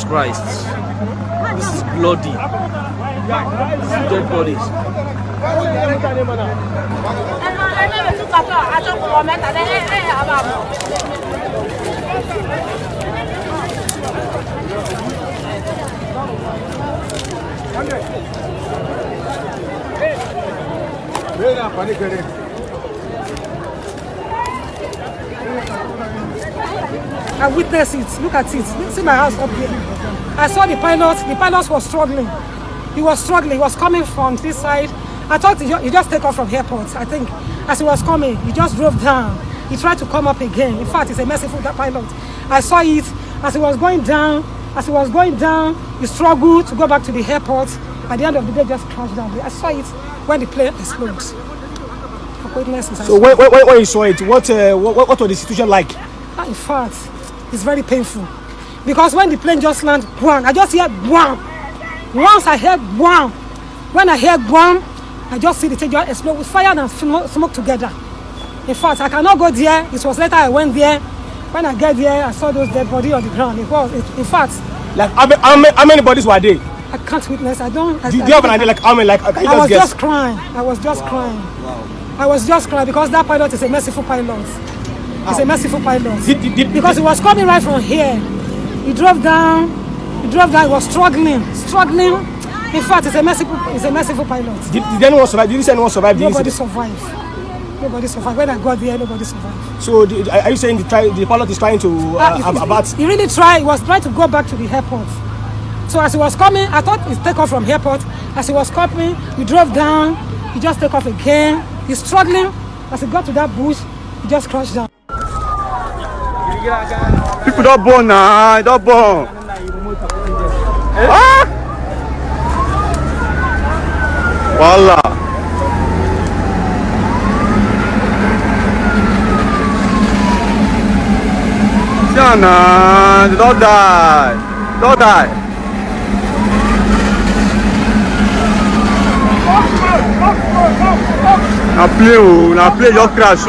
Jesus Christ. This is bloody. This is dead bodies. I witnessed it. Look at it. See my house up here. I saw the pilot. The pilot was struggling. He was struggling. He was coming from this side. I thought he just take off from airport. I think as he was coming, he just drove down. He tried to come up again. In fact, it's a merciful that pilot. I saw it as he was going down. As he was going down, he struggled to go back to the airport. At the end of the day, just crashed down. I saw it when the plane exploded. So when you saw it, what was the situation like? In fact, it's very painful because when the plane just landed, I just hear bam. Once I heard bam, when I heard bam, I just see the thing just explode with fire and smoke together. In fact, I cannot go there. It was later I went there. When I get there, I saw those dead bodies on the ground. In fact, like how many bodies were there? I can't witness. I don't. Do you have an idea? Like how many? Like I was just crying. I was just crying. Wow. I was just crying because that pilot is a merciful pilot. He's a merciful pilot. Because he was coming right from here. He drove down. He was struggling. In fact, he's a merciful pilot. Did anyone survive? Did you say anyone survived? Nobody survived. When I got there, nobody survived. So are you saying the pilot is trying to about? He really tried. He was trying to go back to the airport. So as he was coming, I thought he'd take off from airport. As he was coming, he drove down. He just took off again. He's struggling. As he got to that bush, he just crashed down. People don't born now, don't born. Ah! Voila. Siana, don't die. Don't die. Na play, just crash.